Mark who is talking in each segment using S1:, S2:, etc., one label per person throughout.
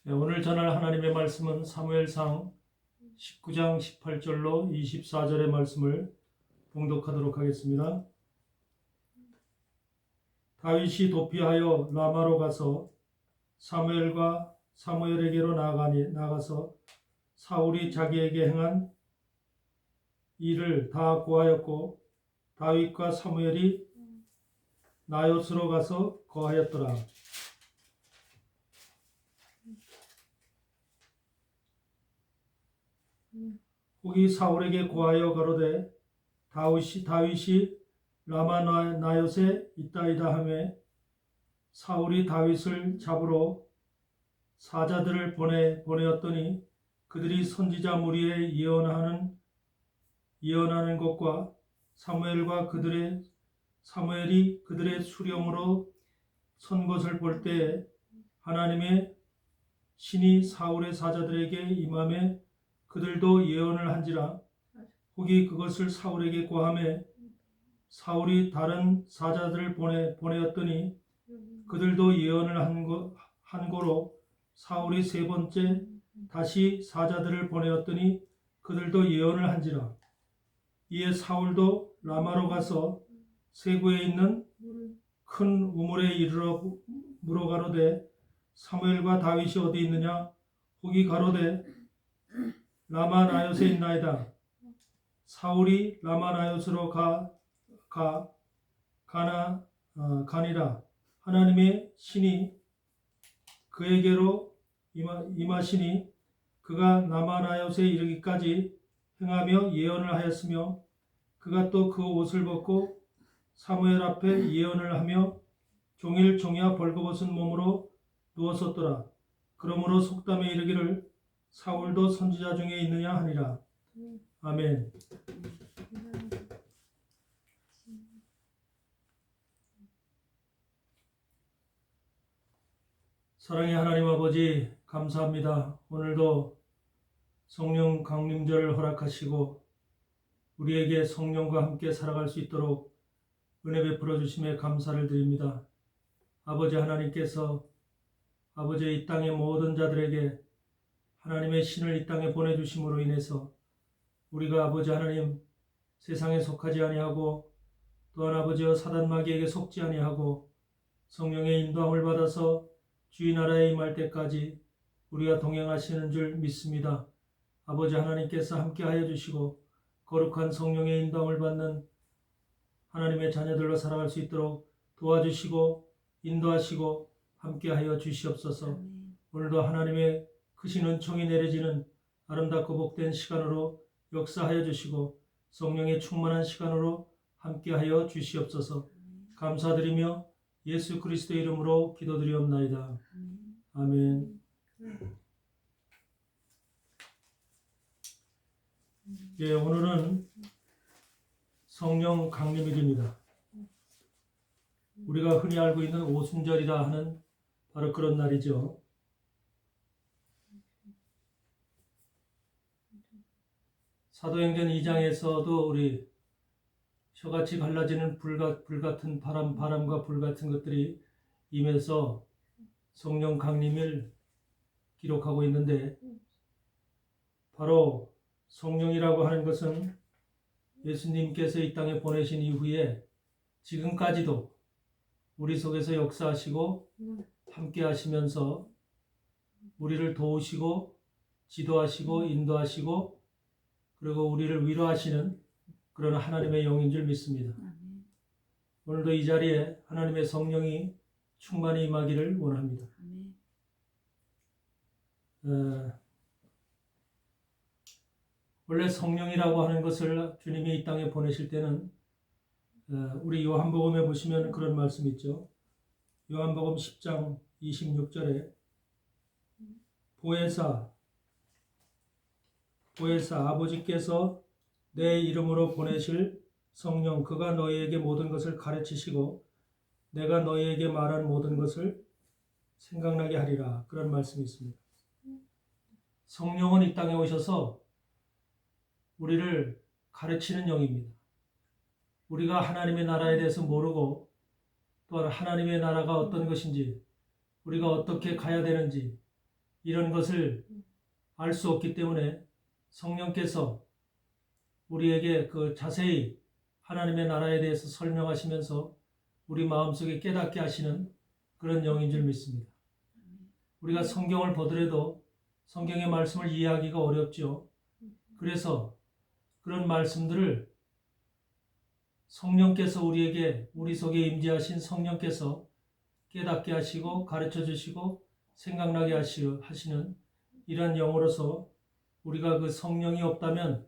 S1: 네, 오늘 전할 하나님의 말씀은 사무엘상 19장 18절로 24절의 말씀을 봉독하도록 하겠습니다. 다윗이 도피하여 라마로 가서 사무엘에게로 나가서 사울이 자기에게 행한 일을 다 고하였고 다윗과 사무엘이 나요스로 가서 거하였더라. 후기 사울에게 고하여 가로되 다윗이 라마 나요스에 있다이다 하매 사울이 다윗을 잡으러 사자들을 보내었더니 그들이 선지자 무리에 예언하는 것과 사무엘이 그들의 수령으로 선 것을 볼 때에 하나님의 신이 사울의 사자들에게 임함에 그들도 예언을 한지라. 후기 그것을 사울에게 고하매 사울이 다른 사자들을 보내었더니 그들도 예언을 한 거로 사울이 세 번째 다시 사자들을 보내었더니 그들도 예언을 한지라. 이에 사울도 라마로 가서 세구에 있는 큰 우물에 이르러 물어 가로되 사무엘과 다윗이 어디 있느냐? 후기 가로되 라마 나요스에 있나이다. 사울이 라마 나요스로 가니라. 하나님의 신이 그에게로 임하시니 그가 라마 나요스에 이르기까지 행하며 예언을 하였으며 그가 또 그 옷을 벗고 사무엘 앞에 예언을 하며 종일 종이와 벌거벗은 몸으로 누웠었더라. 그러므로 속담에 이르기를 사울도 선지자 중에 있느냐 하니라. 아멘. 사랑의 하나님 아버지 감사합니다. 오늘도 성령 강림절을 허락하시고 우리에게 성령과 함께 살아갈 수 있도록 은혜 베풀어 주심에 감사를 드립니다. 아버지 하나님께서 아버지의 이 땅의 모든 자들에게 하나님의 신을 이 땅에 보내주심으로 인해서 우리가 아버지 하나님 세상에 속하지 아니하고 또한 아버지여 사단 마귀에게 속지 아니하고 성령의 인도함을 받아서 주의 나라에 임할 때까지 우리가 동행하시는 줄 믿습니다. 아버지 하나님께서 함께하여 주시고 거룩한 성령의 인도함을 받는 하나님의 자녀들로 살아갈 수 있도록 도와주시고 인도하시고 함께하여 주시옵소서. 오늘도 하나님의 크신 은총이 내려지는 아름답고 복된 시간으로 역사하여 주시고 성령의 충만한 시간으로 함께하여 주시옵소서. 감사드리며 예수 그리스도의 이름으로 기도드리옵나이다. 아멘. 예, 오늘은 성령 강림일입니다. 우리가 흔히 알고 있는 오순절이라 하는 바로 그런 날이죠. 사도행전 2장에서도 우리 혀같이 갈라지는 불같은 바람과 불 같은 것들이 임해서 성령 강림을 기록하고 있는데 바로 성령이라고 하는 것은 예수님께서 이 땅에 보내신 이후에 지금까지도 우리 속에서 역사하시고 함께 하시면서 우리를 도우시고 지도하시고 인도하시고 그리고 우리를 위로하시는 그런 하나님의 영인 줄 믿습니다. 오늘도 이 자리에 하나님의 성령이 충만히 임하기를 원합니다. 원래 성령이라고 하는 것을 주님이 이 땅에 보내실 때는 우리 요한복음에 보시면 그런 말씀이 있죠. 요한복음 10장 26절에 보혜사 아버지께서 내 이름으로 보내실 성령 그가 너희에게 모든 것을 가르치시고 내가 너희에게 말한 모든 것을 생각나게 하리라. 그런 말씀이 있습니다. 성령은 이 땅에 오셔서 우리를 가르치는 영입니다. 우리가 하나님의 나라에 대해서 모르고 또한 하나님의 나라가 어떤 것인지 우리가 어떻게 가야 되는지 이런 것을 알 수 없기 때문에 성령께서 우리에게 그 자세히 하나님의 나라에 대해서 설명하시면서 우리 마음속에 깨닫게 하시는 그런 영인 줄 믿습니다. 우리가 성경을 보더라도 성경의 말씀을 이해하기가 어렵죠. 그래서 그런 말씀들을 성령께서 우리 속에 임재하신 성령께서 깨닫게 하시고 가르쳐 주시고 생각나게 하시는 이런 영으로서 우리가 그 성령이 없다면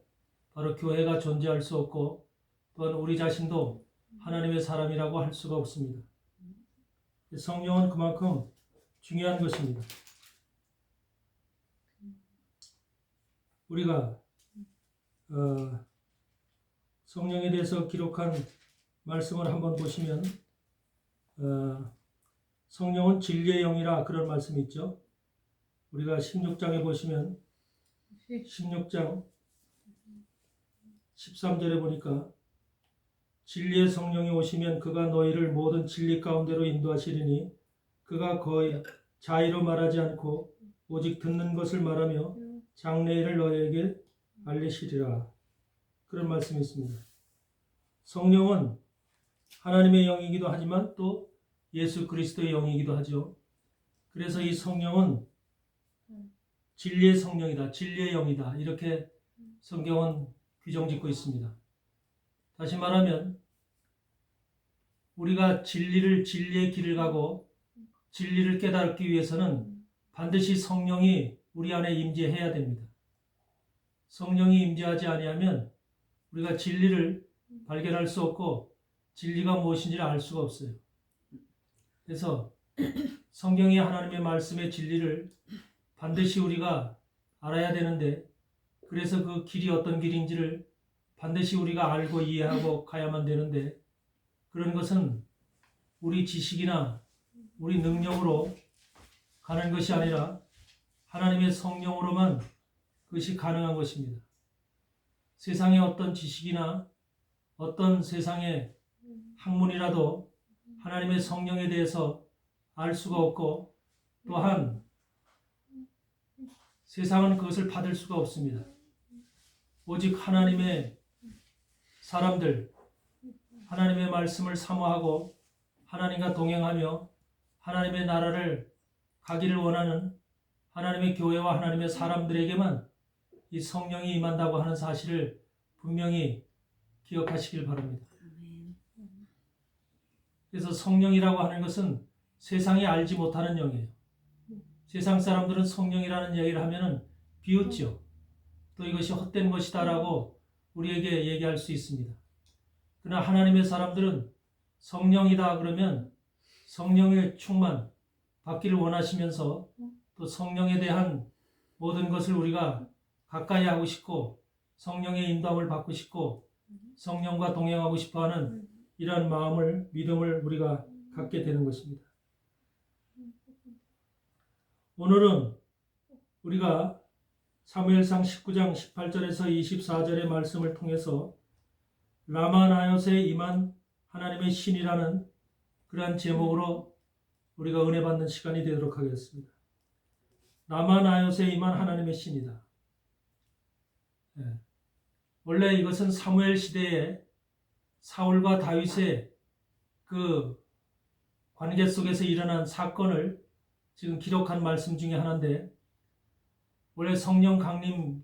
S1: 바로 교회가 존재할 수 없고 또한 우리 자신도 하나님의 사람이라고 할 수가 없습니다. 성령은 그만큼 중요한 것입니다. 우리가 성령에 대해서 기록한 말씀을 한번 보시면 성령은 진리의 영이라 그런 말씀이 있죠. 우리가 16장에 보시면 16장 13절에 보니까 진리의 성령이 오시면 그가 너희를 모든 진리 가운데로 인도하시리니 그가 거의 자의로 말하지 않고 오직 듣는 것을 말하며 장래일을 너희에게 알리시리라. 그런 말씀이 있습니다. 성령은 하나님의 영이기도 하지만 또 예수 그리스도의 영이기도 하죠. 그래서 이 성령은 진리의 성령이다, 진리의 영이다, 이렇게 성경은 규정짓고 있습니다. 다시 말하면 우리가 진리의 길을 가고 진리를 깨닫기 위해서는 반드시 성령이 우리 안에 임재해야 됩니다. 성령이 임재하지 아니하면 우리가 진리를 발견할 수 없고 진리가 무엇인지를 알 수가 없어요. 그래서 성경이 하나님의 말씀의 진리를 반드시 우리가 알아야 되는데, 그래서 그 길이 어떤 길인지를 반드시 우리가 알고 이해하고 가야만 되는데, 그런 것은 우리 지식이나 우리 능력으로 가는 것이 아니라 하나님의 성령으로만 그것이 가능한 것입니다. 세상의 어떤 지식이나 어떤 세상의 학문이라도 하나님의 성령에 대해서 알 수가 없고, 또한 세상은 그것을 받을 수가 없습니다. 오직 하나님의 사람들, 하나님의 말씀을 사모하고 하나님과 동행하며 하나님의 나라를 가기를 원하는 하나님의 교회와 하나님의 사람들에게만 이 성령이 임한다고 하는 사실을 분명히 기억하시길 바랍니다. 그래서 성령이라고 하는 것은 세상이 알지 못하는 영이에요. 세상 사람들은 성령이라는 얘기를 하면은 비웃죠. 또 이것이 헛된 것이다라고 우리에게 얘기할 수 있습니다. 그러나 하나님의 사람들은 성령이다 그러면 성령의 충만 받기를 원하시면서 또 성령에 대한 모든 것을 우리가 가까이 하고 싶고 성령의 인도함을 받고 싶고 성령과 동행하고 싶어하는 이러한 마음을, 믿음을 우리가 갖게 되는 것입니다. 오늘은 우리가 사무엘상 19장 18절에서 24절의 말씀을 통해서 라마나요스에 임한 하나님의 신이라는 그러한 제목으로 우리가 은혜 받는 시간이 되도록 하겠습니다. 라마나요스에 임한 하나님의 신이다. 원래 이것은 사무엘 시대에 사울과 다윗의 그 관계 속에서 일어난 사건을 지금 기록한 말씀 중에 하나인데, 원래 성령 강림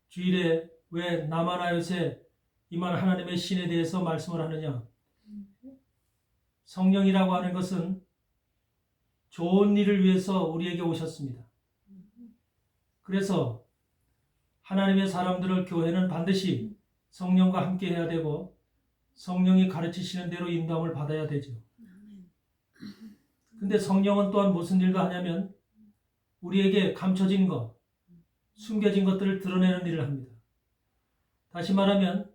S1: 주일에 왜 라마나요스에 임한 하나님의 신에 대해서 말씀을 하느냐? 성령이라고 하는 것은 좋은 일을 위해서 우리에게 오셨습니다. 그래서 하나님의 사람들을 교회는 반드시 성령과 함께 해야 되고 성령이 가르치시는 대로 인도함을 받아야 되죠. 근데 성령은 또한 무슨 일도 하냐면 우리에게 감춰진 것, 숨겨진 것들을 드러내는 일을 합니다. 다시 말하면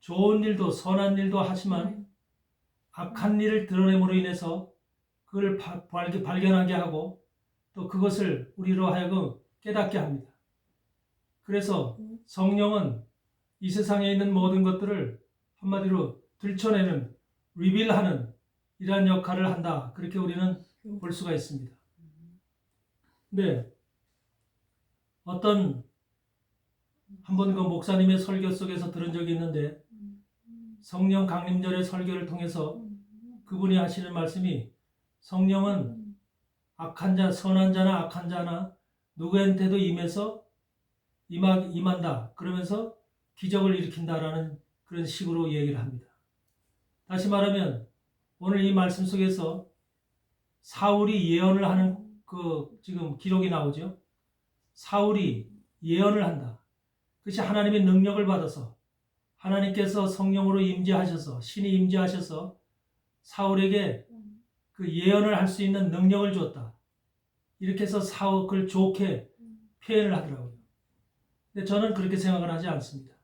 S1: 좋은 일도 선한 일도 하지만 악한 일을 드러냄으로 인해서 그걸 발견하게 하고 또 그것을 우리로 하여금 깨닫게 합니다. 그래서 성령은 이 세상에 있는 모든 것들을 한마디로 들춰내는, 리빌하는 이러한 역할을 한다. 그렇게 우리는 볼 수가 있습니다. 근데 어떤 한번 그 목사님의 설교 속에서 들은 적이 있는데 성령 강림절의 설교를 통해서 그분이 하시는 말씀이 성령은 악한 자, 선한 자나 악한 자나 누구한테도 임한다. 그러면서 기적을 일으킨다라는 그런 식으로 얘기를 합니다. 다시 말하면 오늘 이 말씀 속에서 사울이 예언을 하는 그 지금 기록이 나오죠. 사울이 예언을 한다. 그것이 하나님의 능력을 받아서 하나님께서 성령으로 임재하셔서 신이 임재하셔서 사울에게 그 예언을 할 수 있는 능력을 줬다. 이렇게 해서 사울 그걸 좋게 표현을 하더라고요. 근데 저는 그렇게 생각을 하지 않습니다.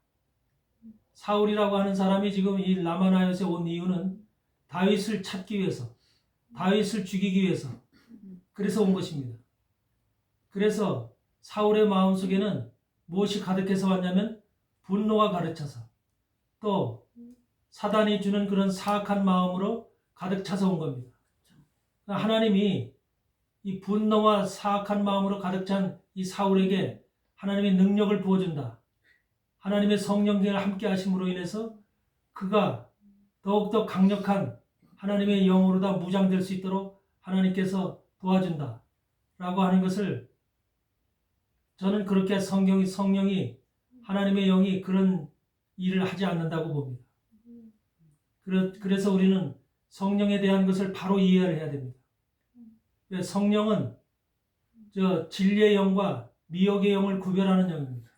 S1: 사울이라고 하는 사람이 지금 이 라마나요스에 온 이유는 다윗을 찾기 위해서, 다윗을 죽이기 위해서 그래서 온 것입니다. 그래서 사울의 마음속에는 무엇이 가득해서 왔냐면 분노가 가득차서 또 사단이 주는 그런 사악한 마음으로 가득 차서 온 겁니다. 하나님이 이 분노와 사악한 마음으로 가득 찬 이 사울에게 하나님의 능력을 부어준다. 하나님의 성령께를 함께 하심으로 인해서 그가 더욱더 강력한 하나님의 영으로 다 무장될 수 있도록 하나님께서 도와준다. 라고 하는 것을 저는 그렇게 성령이 하나님의 영이 그런 일을 하지 않는다고 봅니다. 그래서 우리는 성령에 대한 것을 바로 이해를 해야 됩니다. 성령은 진리의 영과 미혹의 영을 구별하는 영입니다.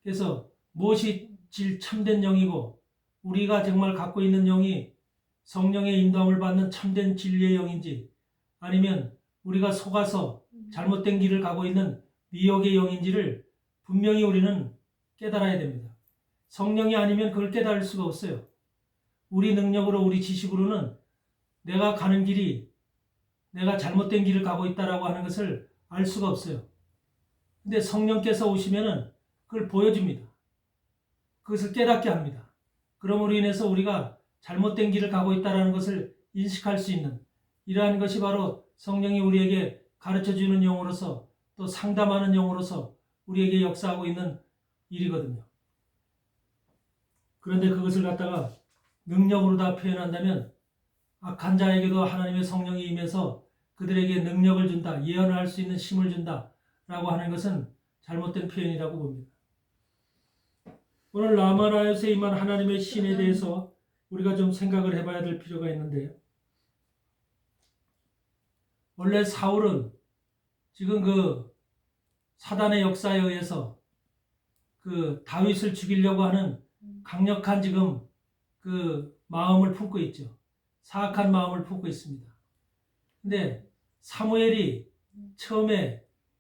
S1: 그래서 무엇이 참된 영이고 우리가 정말 갖고 있는 영이 성령의 인도함을 받는 참된 진리의 영인지 아니면 우리가 속아서 잘못된 길을 가고 있는 미혹의 영인지를 분명히 우리는 깨달아야 됩니다. 성령이 아니면 그걸 깨달을 수가 없어요. 우리 능력으로 우리 지식으로는 내가 가는 길이 내가 잘못된 길을 가고 있다라고 하는 것을 알 수가 없어요. 근데 성령께서 오시면은 그걸 보여줍니다. 그것을 깨닫게 합니다. 그러므로 인해서 우리가 잘못된 길을 가고 있다는 것을 인식할 수 있는 이러한 것이 바로 성령이 우리에게 가르쳐주는 영으로서 또 상담하는 영으로서 우리에게 역사하고 있는 일이거든요. 그런데 그것을 갖다가 능력으로 다 표현한다면 악한 자에게도 하나님의 성령이 임해서 그들에게 능력을 준다, 예언을 할 수 있는 힘을 준다 라고 하는 것은 잘못된 표현이라고 봅니다. 오늘 라마나요스에 임한 하나님의 신에 대해서 우리가 좀 생각을 해봐야 될 필요가 있는데 원래 사울은 지금 그 사단의 역사에 의해서 그 다윗을 죽이려고 하는 강력한 지금 그 마음을 품고 있죠. 사악한 마음을 품고 있습니다. 근데 사무엘이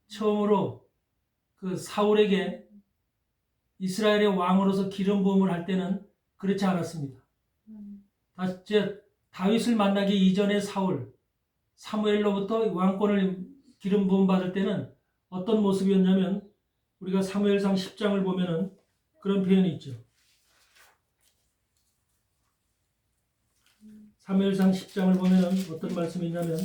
S1: 처음으로 그 사울에게 이스라엘의 왕으로서 기름 부음을 할 때는 그렇지 않았습니다. 다윗을 만나기 이전에 사무엘로부터 왕권을 기름 부음 받을 때는 어떤 모습이었냐면 우리가 사무엘상 10장을 보면은 그런 표현이 있죠. 사무엘상 10장을 보면은 어떤 말씀이 있냐면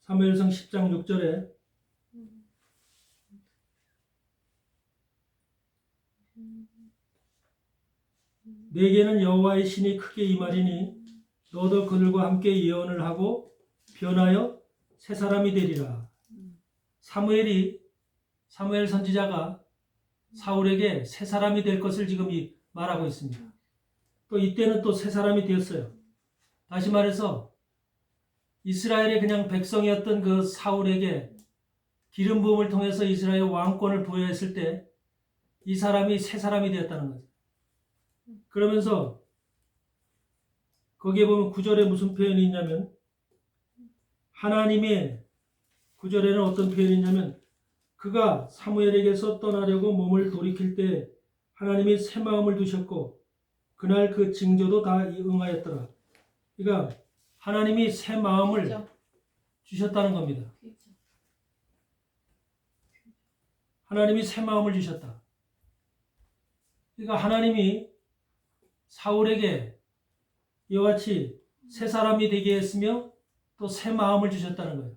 S1: 사무엘상 10장 6절에 내게는 여호와의 신이 크게 임하리니 너도 그들과 함께 예언을 하고 변하여 새 사람이 되리라. 사무엘 선지자가 사울에게 새 사람이 될 것을 지금 말하고 있습니다. 또 이때는 또 새 사람이 되었어요. 다시 말해서 이스라엘의 그냥 백성이었던 그 사울에게 기름 부음을 통해서 이스라엘 왕권을 부여했을 때 이 사람이 새 사람이 되었다는 거죠. 그러면서 거기에 보면 9절에 무슨 표현이 있냐면 하나님의 9절에는 어떤 표현이 있냐면 그가 사무엘에게서 떠나려고 몸을 돌이킬 때 하나님이 새 마음을 두셨고 그날 그 징조도 다 응하였더라. 그러니까 하나님이 새 마음을 주셨다는 겁니다. 하나님이 새 마음을 주셨다. 그러니까 하나님이 사울에게 이와 같이 새 사람이 되게 했으며 또 새 마음을 주셨다는 거예요.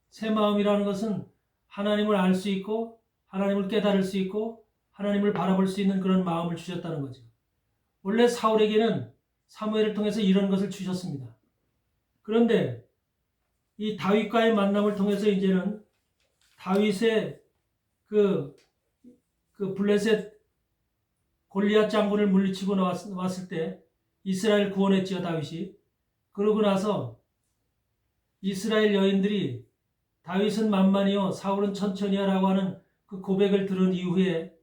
S1: 새 마음이라는 것은 하나님을 알 수 있고 하나님을 깨달을 수 있고 하나님을 바라볼 수 있는 그런 마음을 주셨다는 거죠. 원래 사울에게는 사무엘을 통해서 이런 것을 주셨습니다. 그런데 이 다윗과의 만남을 통해서 이제는 다윗의 그 블레셋 골리앗 장군을 물리치고 나왔을 때 이스라엘 구원했지요, 다윗이. 그러고 나서 이스라엘 여인들이 다윗은 만만히요 사울은 천천히야라고 하는 그 고백을 들은 이후에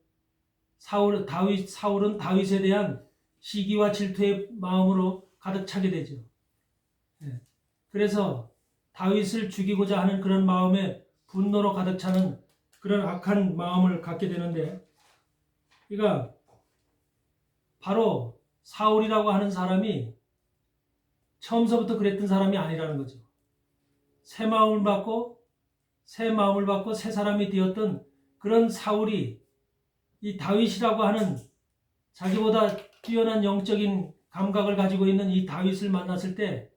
S1: 사울은 다윗에 대한 시기와 질투의 마음으로 가득 차게 되죠. 그래서 다윗을 죽이고자 하는 그런 마음에 분노로 가득 차는 그런 악한 마음을 갖게 되는데, 그러니까 바로 사울이라고 하는 사람이 처음서부터 그랬던 사람이 아니라는 거죠. 새 마음을 받고 새 사람이 되었던 그런 사울이 이 다윗이라고 하는 자기보다 뛰어난 영적인 감각을 가지고 있는 이 다윗을 만났을 때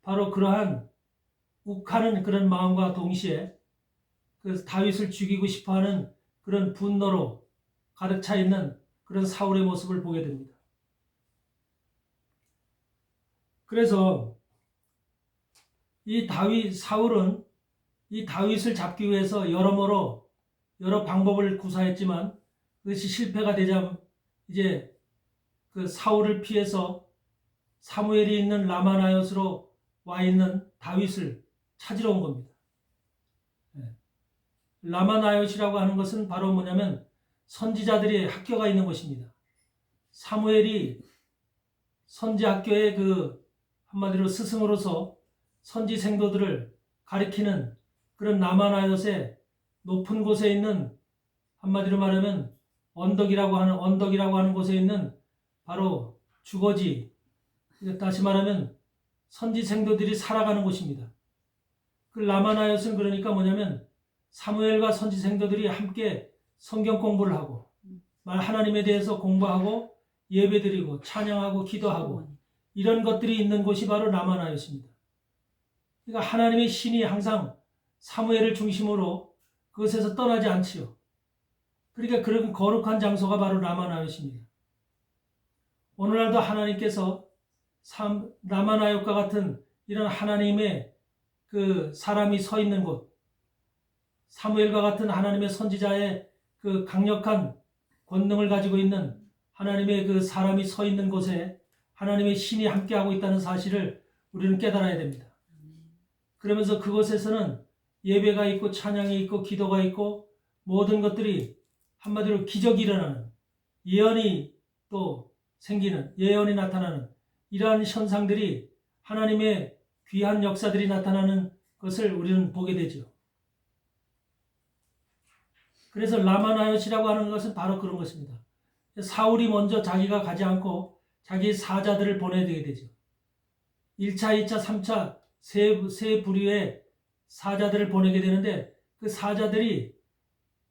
S1: 바로 그러한 욱하는 그런 마음과 동시에 그 다윗을 죽이고 싶어하는 그런 분노로 가득 차 있는 그런 사울의 모습을 보게 됩니다. 그래서 사울은 이 다윗을 잡기 위해서 여러 방법을 구사했지만 그것이 실패가 되자 이제 그 사울을 피해서 사무엘이 있는 라마나요스로 와 있는 다윗을 찾으러 온 겁니다. 라마나요시라고 하는 것은 바로 뭐냐면 선지자들의 학교가 있는 곳입니다. 사무엘이 선지 학교의 그 한마디로 스승으로서 선지 생도들을 가리키는 그런 라마나요스의 높은 곳에 있는, 한마디로 말하면 언덕이라고 하는 곳에 있는 바로 주거지, 다시 말하면 선지 생도들이 살아가는 곳입니다. 그 라마나요스는 그러니까 뭐냐면 사무엘과 선지 생도들이 함께 성경 공부를 하고 하나님에 대해서 공부하고 예배드리고 찬양하고 기도하고 이런 것들이 있는 곳이 바로 라마나요스입니다. 그러니까 하나님의 신이 항상 사무엘을 중심으로 그것에서 떠나지 않지요. 그러니까 그런 거룩한 장소가 바로 라마나요스입니다. 오늘날도 하나님께서 라마나요스과 같은 이런 하나님의 그 사람이 서 있는 곳, 사무엘과 같은 하나님의 선지자의 그 강력한 권능을 가지고 있는 하나님의 그 사람이 서 있는 곳에 하나님의 신이 함께하고 있다는 사실을 우리는 깨달아야 됩니다. 그러면서 그곳에서는 예배가 있고 찬양이 있고 기도가 있고 모든 것들이 한마디로 기적이 일어나는, 예언이 또 생기는, 예언이 나타나는 이러한 현상들이, 하나님의 귀한 역사들이 나타나는 것을 우리는 보게 되죠. 그래서 라마나요시라고 하는 것은 바로 그런 것입니다. 사울이 먼저 자기가 가지 않고 자기 사자들을 보내게 되죠. 1차, 2차, 3차 세 부류의 사자들을 보내게 되는데, 그 사자들이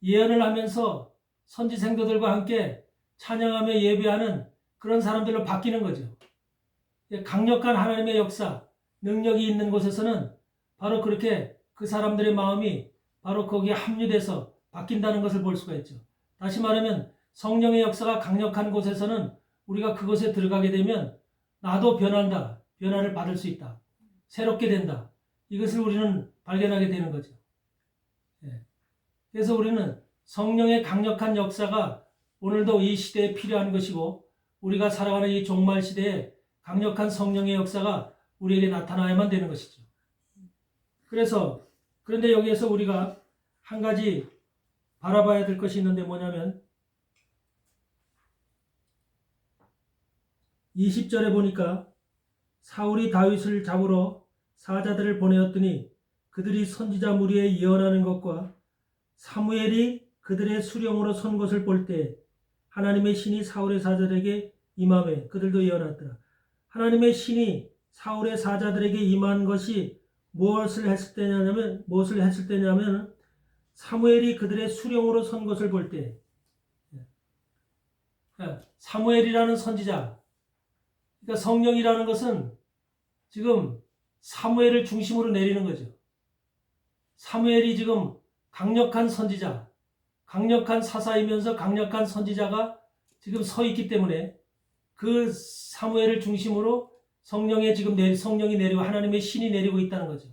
S1: 예언을 하면서 선지 생도들과 함께 찬양하며 예배하는 그런 사람들로 바뀌는 거죠. 강력한 하나님의 역사, 능력이 있는 곳에서는 바로 그렇게 그 사람들의 마음이 바로 거기에 합류돼서 바뀐다는 것을 볼 수가 있죠. 다시 말하면 성령의 역사가 강력한 곳에서는 우리가 그곳에 들어가게 되면 나도 변한다, 변화를 받을 수 있다, 새롭게 된다, 이것을 우리는 발견하게 되는 거죠. 그래서 우리는 성령의 강력한 역사가 오늘도 이 시대에 필요한 것이고, 우리가 살아가는 이 종말 시대에 강력한 성령의 역사가 우리에게 나타나야만 되는 것이죠. 그런데 여기에서 우리가 한 가지 바라봐야 될 것이 있는데 뭐냐면 20절에 보니까 사울이 다윗을 잡으러 사자들을 보내었더니 그들이 선지자 무리에 예언하는 것과 사무엘이 그들의 수령으로 선 것을 볼 때 하나님의 신이 사울의 사자들에게 임하매 그들도 예언하더라. 하나님의 신이 사울의 사자들에게 임한 것이 무엇을 했을 때냐면 사무엘이 그들의 수령으로 선 것을 볼 때, 사무엘이라는 선지자, 그러니까 성령이라는 것은 지금 사무엘을 중심으로 내리는 거죠. 사무엘이 지금 강력한 선지자, 강력한 사사이면서 강력한 선지자가 지금 서 있기 때문에 그 사무엘을 중심으로 성령이 내리고 하나님의 신이 내리고 있다는 거죠.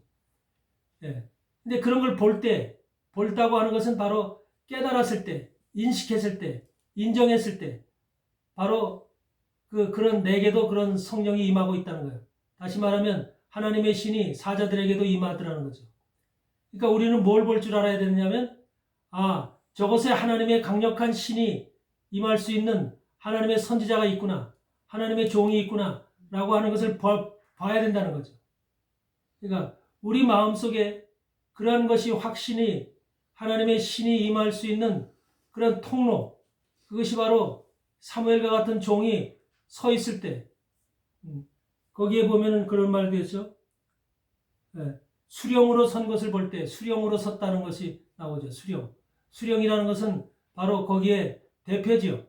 S1: 예. 근데 그런 걸 볼다고 하는 것은 바로 깨달았을 때, 인식했을 때, 인정했을 때, 바로 그런 내게도 그런 성령이 임하고 있다는 거예요. 다시 말하면 하나님의 신이 사자들에게도 임하더라는 거죠. 그러니까 우리는 뭘 볼 줄 알아야 되느냐면, 저것에 하나님의 강력한 신이 임할 수 있는 하나님의 선지자가 있구나, 하나님의 종이 있구나 라고 하는 것을 봐야 된다는 거죠. 그러니까 우리 마음속에 그러한 것이 확신이 하나님의 신이 임할 수 있는 그런 통로, 그것이 바로 사무엘과 같은 종이 서 있을 때, 거기에 보면은 그런 말도 있죠. 수령으로 선 것을 볼 때 수령으로 섰다는 것이 나오죠. 수령이라는 것은 바로 거기에 대표지요.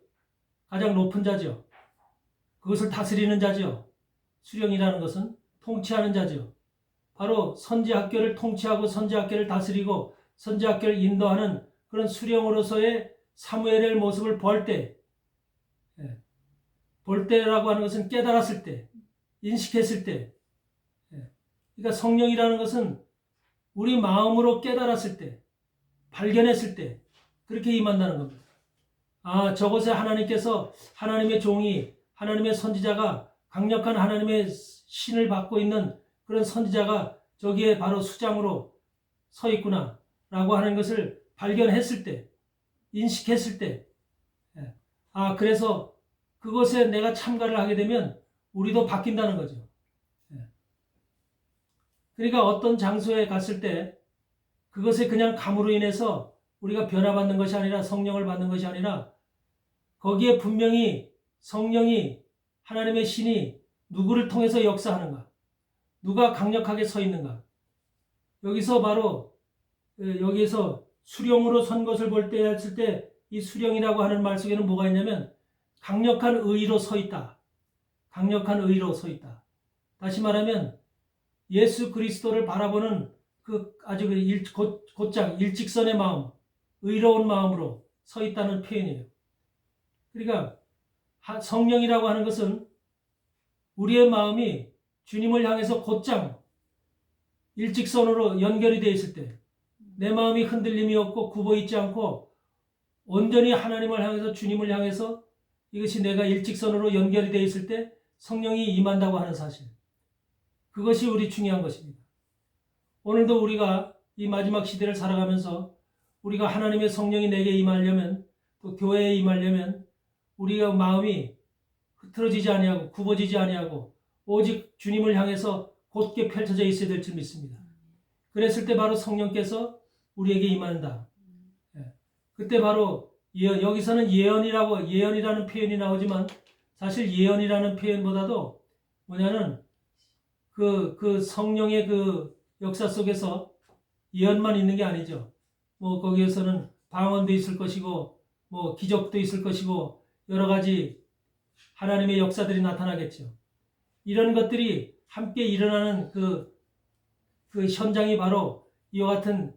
S1: 가장 높은 자죠. 그것을 다스리는 자죠. 수령이라는 것은 통치하는 자죠. 바로 선지학교를 통치하고 선지학교를 다스리고 선지학교를 인도하는 그런 수령으로서의 사무엘의 모습을 볼 때라고 하는 것은 깨달았을 때, 인식했을 때, 그러니까 성령이라는 것은 우리 마음으로 깨달았을 때, 발견했을 때 그렇게 임한다는 겁니다. 저것에 하나님께서 하나님의 종이, 하나님의 선지자가, 강력한 하나님의 신을 받고 있는 그런 선지자가 저기에 바로 수장으로 서 있구나 라고 하는 것을 발견했을 때, 인식했을 때, 그래서 그것에 내가 참가를 하게 되면 우리도 바뀐다는 거죠. 그러니까 어떤 장소에 갔을 때 그것에 그냥 감으로 인해서 우리가 변화받는 것이 아니라, 성령을 받는 것이 아니라, 거기에 분명히 성령이, 하나님의 신이 누구를 통해서 역사하는가, 누가 강력하게 서 있는가. 여기서 바로 여기에서 수령으로 선 것을 볼 때 했을 때, 이 수령이라고 하는 말 속에는 뭐가 있냐면 강력한 의로 서 있다. 강력한 의로 서 있다. 다시 말하면 예수 그리스도를 바라보는 아주 곧장 일직선의 마음, 의로운 마음으로 서 있다는 표현이에요. 그러니까 성령이라고 하는 것은 우리의 마음이 주님을 향해서 곧장 일직선으로 연결이 되어 있을 때, 내 마음이 흔들림이 없고 굽어 있지 않고 온전히 하나님을 향해서, 주님을 향해서 이것이 내가 일직선으로 연결이 되어 있을 때 성령이 임한다고 하는 사실, 그것이 우리 중요한 것입니다. 오늘도 우리가 이 마지막 시대를 살아가면서 우리가 하나님의 성령이 내게 임하려면, 또 교회에 임하려면 우리가 마음이 흐트러지지 아니하고 굽어지지 아니하고 오직 주님을 향해서 곧게 펼쳐져 있어야 될 줄 믿습니다. 그랬을 때 바로 성령께서 우리에게 임한다. 그때 바로 여기서는 예언이라는 표현이 나오지만, 사실 예언이라는 표현보다도 뭐냐면 그 성령의 그 역사 속에서 예언만 있는 게 아니죠. 거기에서는 방언도 있을 것이고, 기적도 있을 것이고, 여러 가지 하나님의 역사들이 나타나겠죠. 이런 것들이 함께 일어나는 그 현장이 바로 이와 같은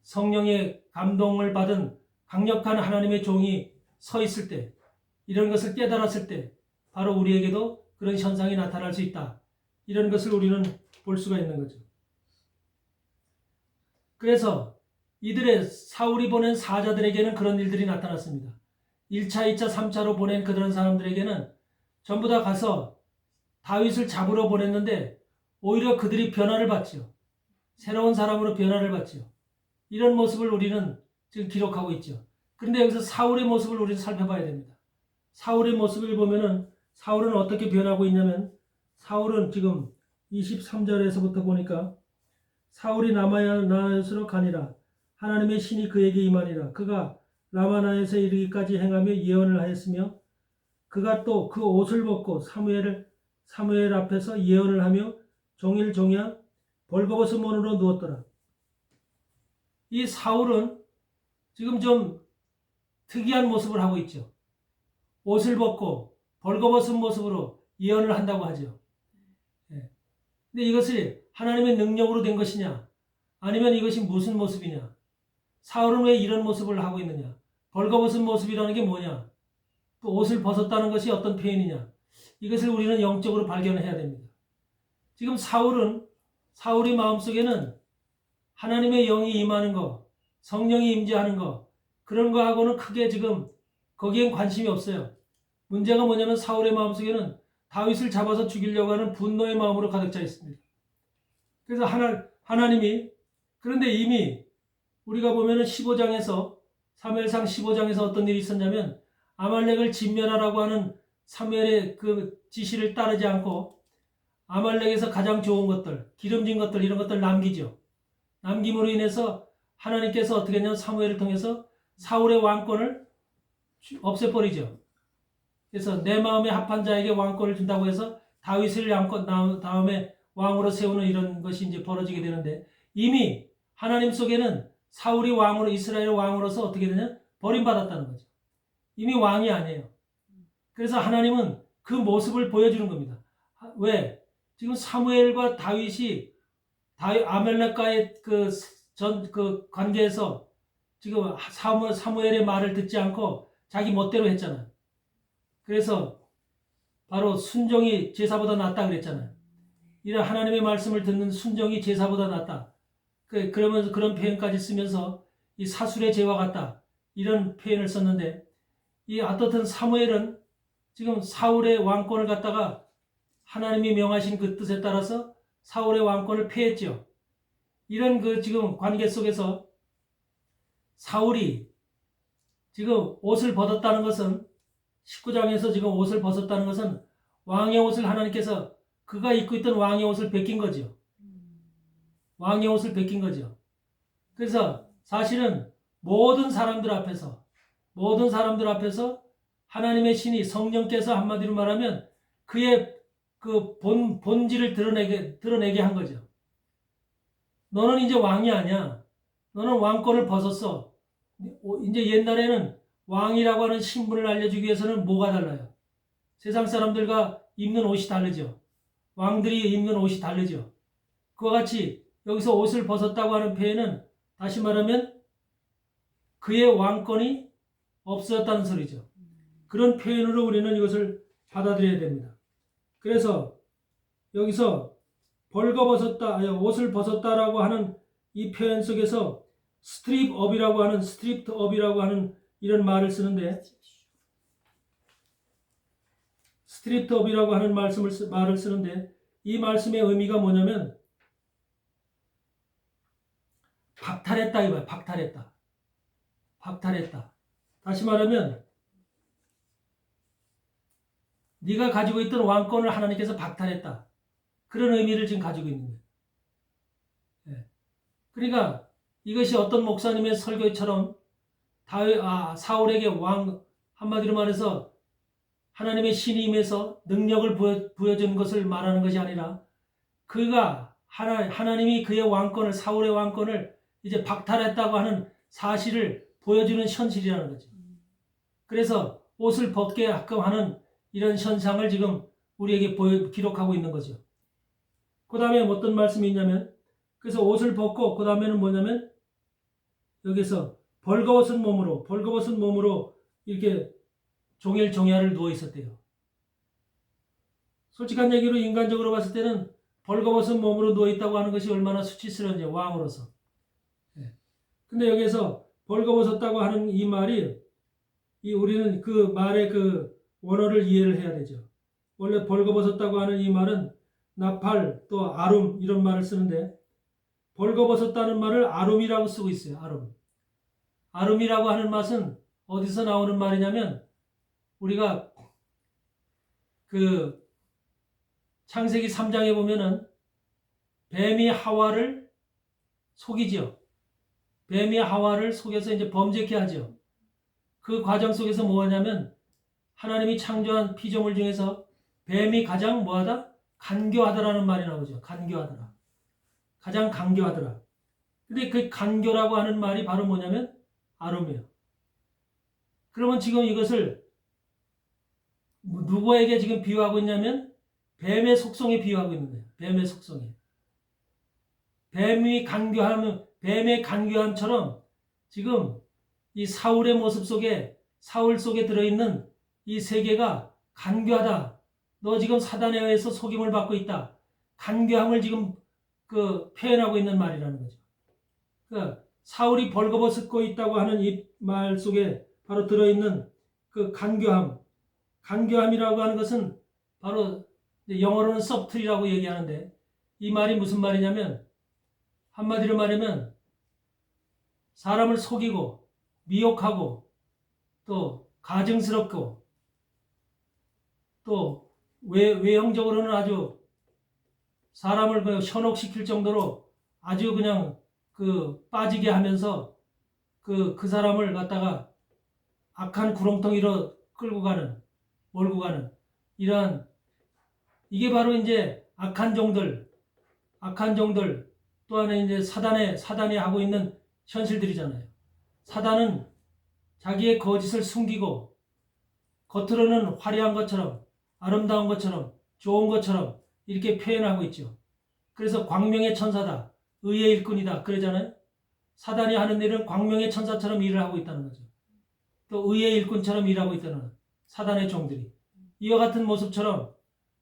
S1: 성령의 감동을 받은 강력한 하나님의 종이 서 있을 때, 이런 것을 깨달았을 때 바로 우리에게도 그런 현상이 나타날 수 있다. 이런 것을 우리는 볼 수가 있는 거죠. 그래서 사울이 보낸 사자들에게는 그런 일들이 나타났습니다. 1차, 2차, 3차로 보낸 그런 사람들에게는 전부 다 가서 다윗을 잡으러 보냈는데 오히려 그들이 변화를 받죠. 새로운 사람으로 변화를 받죠. 이런 모습을 우리는 지금 기록하고 있죠. 그런데 여기서 사울의 모습을 우리는 살펴봐야 됩니다. 사울의 모습을 보면은 사울은 어떻게 변하고 있냐면, 사울은 지금 23절에서부터 보니까 사울이 라마나였으로 가니라. 하나님의 신이 그에게 임하니라. 그가 라마나에서 이르기까지 행하며 예언을 하였으며, 그가 또 그 옷을 벗고 사무엘 앞에서 예언을 하며 종일 종야 벌거벗은 몸으로 누웠더라. 이 사울은 지금 좀 특이한 모습을 하고 있죠. 옷을 벗고 벌거벗은 모습으로 예언을 한다고 하죠. 예. 근데 이것이 하나님의 능력으로 된 것이냐? 아니면 이것이 무슨 모습이냐? 사울은 왜 이런 모습을 하고 있느냐? 벌거벗은 모습이라는 게 뭐냐? 또 옷을 벗었다는 것이 어떤 표현이냐? 이것을 우리는 영적으로 발견해야 됩니다. 지금 사울이 마음속에는 하나님의 영이 임하는 거, 성령이 임재하는 거, 그런 거하고는 크게 지금 거기엔 관심이 없어요. 문제가 뭐냐면 사울의 마음속에는 다윗을 잡아서 죽이려고 하는 분노의 마음으로 가득 차 있습니다. 그래서 하나님이, 그런데 이미 우리가 보면은 15장에서, 사무엘상 15장에서 어떤 일이 있었냐면 아말렉을 진멸하라고 하는 사무엘의 그 지시를 따르지 않고 아말렉에서 가장 좋은 것들, 기름진 것들, 이런 것들 남기죠. 남김으로 인해서 하나님께서 어떻게 했냐면 사무엘을 통해서 사울의 왕권을 없애버리죠. 그래서 내 마음에 합한 자에게 왕권을 준다고 해서 다윗을 다음에 왕으로 세우는 이런 것이 이제 벌어지게 되는데, 이미 하나님 속에는 사울이 왕으로, 이스라엘 왕으로서 어떻게 되냐? 버림받았다는 거죠. 이미 왕이 아니에요. 그래서 하나님은 그 모습을 보여주는 겁니다. 왜? 지금 사무엘과 다윗이 아멜렉과의 그 관계에서 지금 사무엘의 말을 듣지 않고 자기 멋대로 했잖아요. 그래서 바로 순종이 제사보다 낫다 그랬잖아요. 이런 하나님의 말씀을 듣는 순종이 제사보다 낫다. 그러면서 그런 표현까지 쓰면서 이 사술의 죄와 같다, 이런 표현을 썼는데, 이 어떻든 사무엘은 지금 사울의 왕권을 갖다가 하나님이 명하신 그 뜻에 따라서 사울의 왕권을 폐했죠. 이런 그 지금 관계 속에서 사울이 지금 옷을 벗었다는 것은, 19장에서 지금 옷을 벗었다는 것은 왕의 옷을 하나님께서 그가 입고 있던 왕의 옷을 벗긴 거죠. 왕의 옷을 벗긴 거죠. 그래서 사실은 모든 사람들 앞에서 하나님의 신이, 성령께서 한마디로 말하면 그의 그 본질을 드러내게 한 거죠. 너는 이제 왕이 아니야. 너는 왕권을 벗었어. 이제 옛날에는 왕이라고 하는 신분을 알려주기 위해서는 뭐가 달라요? 세상 사람들과 입는 옷이 다르죠. 왕들이 입는 옷이 다르죠. 그와 같이 여기서 옷을 벗었다고 하는 표현은 다시 말하면 그의 왕권이 없어졌다는 소리죠. 그런 표현으로 우리는 이것을 받아들여야 됩니다. 그래서 여기서 옷을 벗었다라고 하는 이 표현 속에서 스트립트 업이라고 하는 이런 말을 쓰는데, 스트립트 업이라고 하는 말을 쓰는데, 이 말씀의 의미가 뭐냐면 박탈했다 이거야. 박탈했다. 다시 말하면 네가 가지고 있던 왕권을 하나님께서 박탈했다. 그런 의미를 지금 가지고 있는 거예요. 예. 그러니까 이것이 어떤 목사님의 설교처럼 사울에게 한마디로 말해서 하나님의 신이 임해서 능력을 보여주는 것을 말하는 것이 아니라, 그가 하나님이 그의 왕권을, 사울의 왕권을 이제 박탈했다고 하는 사실을 보여주는 현실이라는 거죠. 그래서 옷을 벗게 하끔 하는 이런 현상을 지금 우리에게 기록하고 있는 거죠. 그 다음에 어떤 말씀이 있냐면, 그래서 옷을 벗고 그 다음에는 뭐냐면 여기서 벌거벗은 몸으로 이렇게 종야를 누워 있었대요. 솔직한 얘기로 인간적으로 봤을 때는 벌거벗은 몸으로 누워 있다고 하는 것이 얼마나 수치스러운지, 왕으로서. 근데 여기서 벌거벗었다고 하는 이 말이, 우리는 그 말의 그 원어를 이해를 해야 되죠. 원래 벌거벗었다고 하는 이 말은 나팔, 또 아룸, 이런 말을 쓰는데, 벌거벗었다는 말을 아룸이라고 쓰고 있어요. 아룸이라고 하는 맛은 어디서 나오는 말이냐면, 우리가 그 창세기 3장에 보면은 뱀이 하와를 속이죠. 뱀이 하와를 속여서 이제 범죄케 하죠. 그 과정 속에서 뭐하냐면 하나님이 창조한 피조물 중에서 뱀이 가장 뭐하다? 간교하다라는 말이 나오죠. 간교하더라. 가장 간교하더라. 근데 그 간교라고 하는 말이 바로 뭐냐면 아름이에요. 그러면 지금 이것을 누구에게 지금 비유하고 있냐면 뱀의 속성에 비유하고 있는 거예요. 뱀의 속성에. 뱀의 간교함처럼 지금 이 사울 속에 들어있는 이 세계가 간교하다. 너 지금 사단에 의해서 속임을 받고 있다. 간교함을 지금 표현하고 있는 말이라는 거죠. 사울이 벌거벗고 있다고 하는 이 말 속에 바로 들어있는 그 간교함이라고 하는 것은 바로 영어로는 subtle이라고 얘기하는데, 이 말이 무슨 말이냐면 한마디로 말하면 사람을 속이고 미혹하고 또 가증스럽고 또 외형적으로는 아주 사람을 현혹시킬 정도로 아주 그냥 빠지게 하면서 그 사람을 갖다가 악한 구렁텅이로 몰고 가는 이러한, 이게 바로 이제 악한 종들 또 하나 이제 사단이 하고 있는 현실들이잖아요. 사단은 자기의 거짓을 숨기고 겉으로는 화려한 것처럼 아름다운 것처럼 좋은 것처럼 이렇게 표현하고 있죠. 그래서 광명의 천사다, 의의 일꾼이다 그러잖아요. 사단이 하는 일은 광명의 천사처럼 일을 하고 있다는 거죠. 또 의의 일꾼처럼 일하고 있다는 사단의 종들이, 이와 같은 모습처럼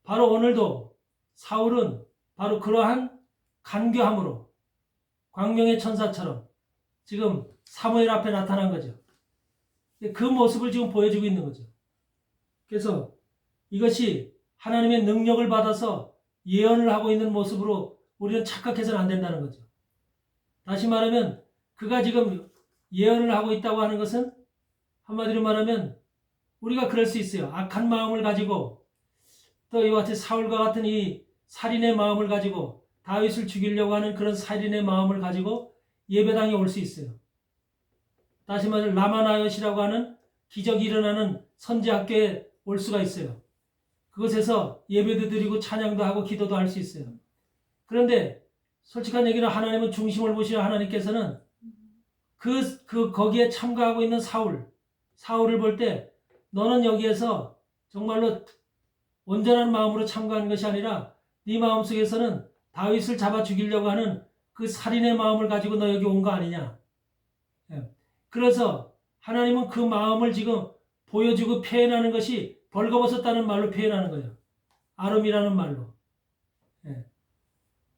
S1: 바로 오늘도 사울은 바로 그러한 간교함으로 광명의 천사처럼 지금 사무엘 앞에 나타난 거죠. 그 모습을 지금 보여주고 있는 거죠. 그래서 이것이 하나님의 능력을 받아서 예언을 하고 있는 모습으로 우리는 착각해서는 안 된다는 거죠. 다시 말하면 그가 지금 예언을 하고 있다고 하는 것은 한마디로 말하면 우리가 그럴 수 있어요. 악한 마음을 가지고 또 이와 같이 사울과 같은 이 살인의 마음을 가지고 다윗을 죽이려고 하는 그런 살인의 마음을 가지고 예배당에 올 수 있어요. 다시 말해 라마나요시라고 하는 기적이 일어나는 선지학교에 올 수가 있어요. 그곳에서 예배도 드리고 찬양도 하고 기도도 할 수 있어요. 그런데 솔직한 얘기는 하나님은 중심을 보시는 하나님께서는 거기에 참가하고 있는 사울을 볼 때 너는 여기에서 정말로 온전한 마음으로 참가하는 것이 아니라 네 마음속에서는 다윗을 잡아 죽이려고 하는 그 살인의 마음을 가지고 너 여기 온 거 아니냐. 그래서 하나님은 그 마음을 지금 보여주고 표현하는 것이 벌거벗었다는 말로 표현하는 거예요. 아름이라는 말로.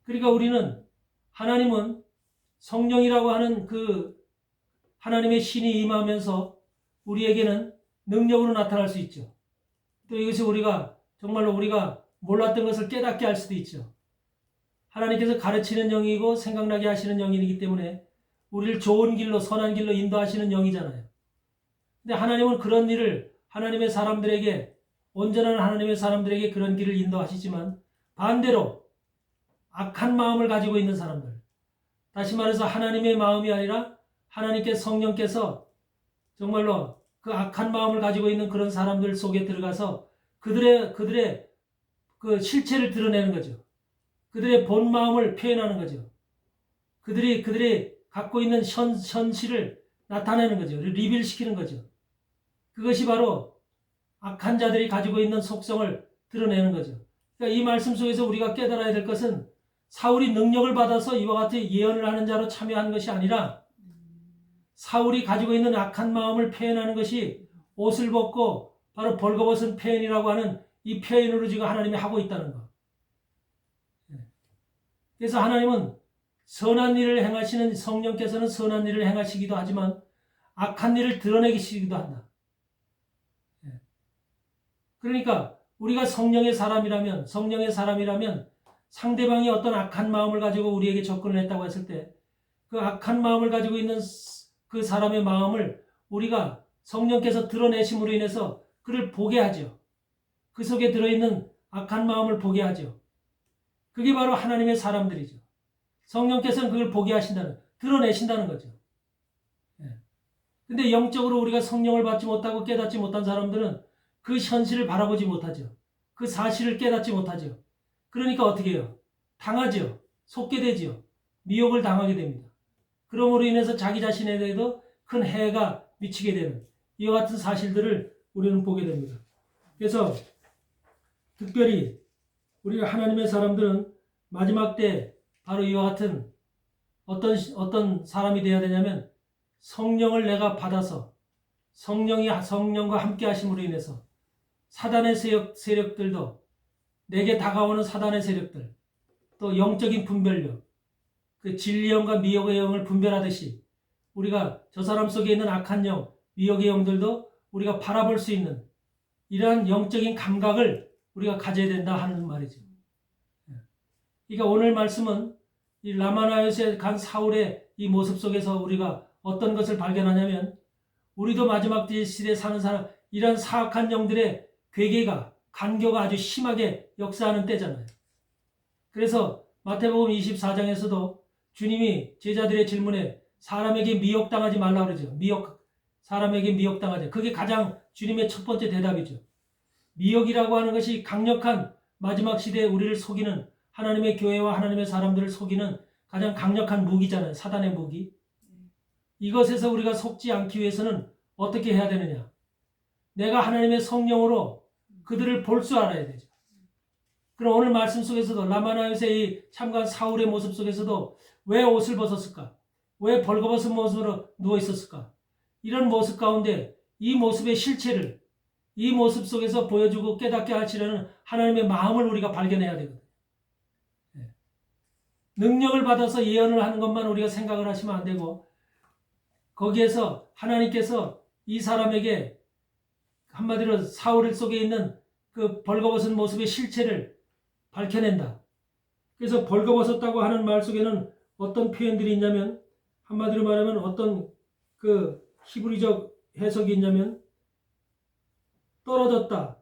S1: 그러니까 하나님은 성령이라고 하는 그 하나님의 신이 임하면서 우리에게는 능력으로 나타날 수 있죠. 또 이것이 정말로 우리가 몰랐던 것을 깨닫게 할 수도 있죠. 하나님께서 가르치는 영이고 생각나게 하시는 영이기 때문에 우리를 좋은 길로, 선한 길로 인도하시는 영이잖아요. 근데 하나님은 그런 일을 온전한 하나님의 사람들에게 그런 길을 인도하시지만 반대로 악한 마음을 가지고 있는 사람들, 다시 말해서 하나님의 마음이 아니라 성령께서 정말로 그 악한 마음을 가지고 있는 그런 사람들 속에 들어가서 그들의 그 실체를 드러내는 거죠. 그들의 본 마음을 표현하는 거죠. 그들이 갖고 있는 현실을 나타내는 거죠. 리빌시키는 거죠. 그것이 바로 악한 자들이 가지고 있는 속성을 드러내는 거죠. 그러니까 이 말씀 속에서 우리가 깨달아야 될 것은 사울이 능력을 받아서 이와 같이 예언을 하는 자로 참여한 것이 아니라 사울이 가지고 있는 악한 마음을 표현하는 것이 옷을 벗고 바로 벌거벗은 표현이라고 하는 이 표현으로 지금 하나님이 하고 있다는 것. 그래서 하나님은 선한 일을 행하시는 성령께서는 선한 일을 행하시기도 하지만 악한 일을 드러내시기도 한다. 그러니까 우리가 성령의 사람이라면 상대방이 어떤 악한 마음을 가지고 우리에게 접근을 했다고 했을 때 그 악한 마음을 가지고 있는 그 사람의 마음을 우리가 성령께서 드러내심으로 인해서 그를 보게 하죠. 그 속에 들어있는 악한 마음을 보게 하죠. 그게 바로 하나님의 사람들이죠. 성령께서는 그걸 보게 드러내신다는 거죠. 근데 영적으로 우리가 성령을 받지 못하고 깨닫지 못한 사람들은 그 현실을 바라보지 못하죠. 그 사실을 깨닫지 못하죠. 그러니까 어떻게 해요? 당하죠. 속게 되죠. 미혹을 당하게 됩니다. 그러므로 인해서 자기 자신에 대해도 큰 해가 미치게 되는 이와 같은 사실들을 우리는 보게 됩니다. 그래서 특별히 우리 하나님의 사람들은 마지막 때 바로 이와 같은 어떤 사람이 되어야 되냐면 성령을 내가 받아서 성령과 함께 하심으로 인해서 사단의 세력들도 내게 다가오는 사단의 세력들 또 영적인 분별력 그 진리 영과 미혹의 영을 분별하듯이 우리가 저 사람 속에 있는 악한 영, 미혹의 영들도 우리가 바라볼 수 있는 이러한 영적인 감각을 우리가 가져야 된다 하는 말이죠. 그러니까 오늘 말씀은 이 라마나요스에 간 사울의 이 모습 속에서 우리가 어떤 것을 발견하냐면 우리도 마지막 시대에 사는 사람 이런 사악한 영들의 괴계가 간교가 아주 심하게 역사하는 때잖아요. 그래서 마태복음 24장에서도 주님이 제자들의 질문에 사람에게 미혹당하지 말라 그러죠. 사람에게 미혹당하지. 그게 가장 주님의 첫 번째 대답이죠. 미혹이라고 하는 것이 강력한 마지막 시대에 우리를 속이는 하나님의 교회와 하나님의 사람들을 속이는 가장 강력한 무기잖아요. 사단의 무기. 이것에서 우리가 속지 않기 위해서는 어떻게 해야 되느냐. 내가 하나님의 성령으로 그들을 볼 줄 알아야 되죠. 그럼 오늘 말씀 속에서도 라마나요스의 참관 사울의 모습 속에서도 왜 옷을 벗었을까? 왜 벌거벗은 모습으로 누워 있었을까? 이런 모습 가운데 이 모습의 실체를 이 모습 속에서 보여주고 깨닫게 하시려는 하나님의 마음을 우리가 발견해야 되거든요. 능력을 받아서 예언을 하는 것만 우리가 생각을 하시면 안 되고 거기에서 하나님께서 이 사람에게 한마디로 사울 속에 있는 그 벌거벗은 모습의 실체를 밝혀낸다. 그래서 벌거벗었다고 하는 말 속에는 어떤 표현들이 있냐면 한마디로 말하면 어떤 그 히브리적 해석이 있냐면 떨어졌다.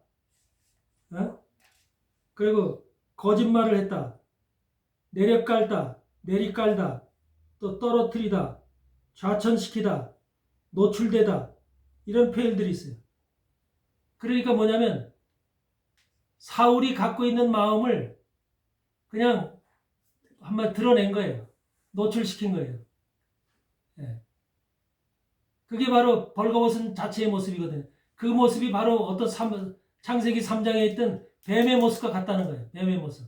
S1: 그리고 거짓말을 했다. 내려깔다. 내리깔다. 또 떨어뜨리다. 좌천시키다. 노출되다. 이런 표현들이 있어요. 그러니까 뭐냐면 사울이 갖고 있는 마음을 그냥 한번 드러낸 거예요. 노출시킨 거예요. 그게 바로 벌거벗은 자체의 모습이거든요. 그 모습이 바로 어떤 창세기 3장에 있던 뱀의 모습과 같다는 거예요. 뱀의 모습.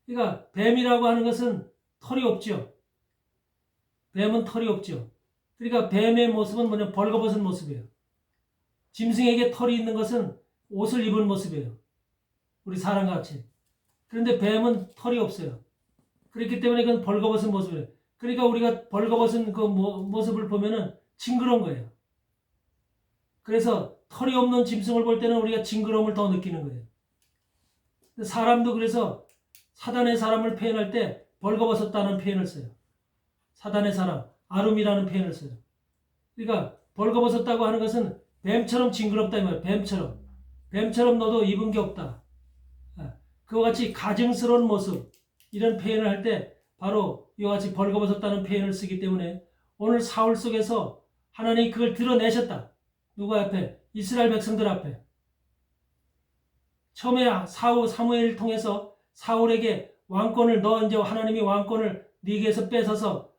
S1: 그러니까 뱀이라고 하는 것은 털이 없죠. 뱀은 털이 없죠. 그러니까 뱀의 모습은 뭐냐 벌거벗은 모습이에요. 짐승에게 털이 있는 것은 옷을 입은 모습이에요. 우리 사람과 같이. 그런데 뱀은 털이 없어요. 그렇기 때문에 그건 벌거벗은 모습이에요. 그러니까 우리가 벌거벗은 그 모습을 보면은 징그러운 거예요. 그래서 털이 없는 짐승을 볼 때는 우리가 징그러움을 더 느끼는 거예요. 사람도 그래서 사단의 사람을 표현할 때 벌거벗었다는 표현을 써요. 사단의 사람, 아름이라는 표현을 써요. 그러니까 벌거벗었다고 하는 것은 뱀처럼 징그럽다 이 말이에요. 뱀처럼 너도 입은 게 없다. 그와 같이 가증스러운 모습 이런 표현을 할 때 바로 이와 같이 벌거벗었다는 표현을 쓰기 때문에 오늘 사울 속에서 하나님이 그걸 드러내셨다. 누구 앞에? 이스라엘 백성들 앞에. 처음에 사무엘을 통해서 사울에게 왕권을 너 이제 하나님이 왕권을 네게서 뺏어서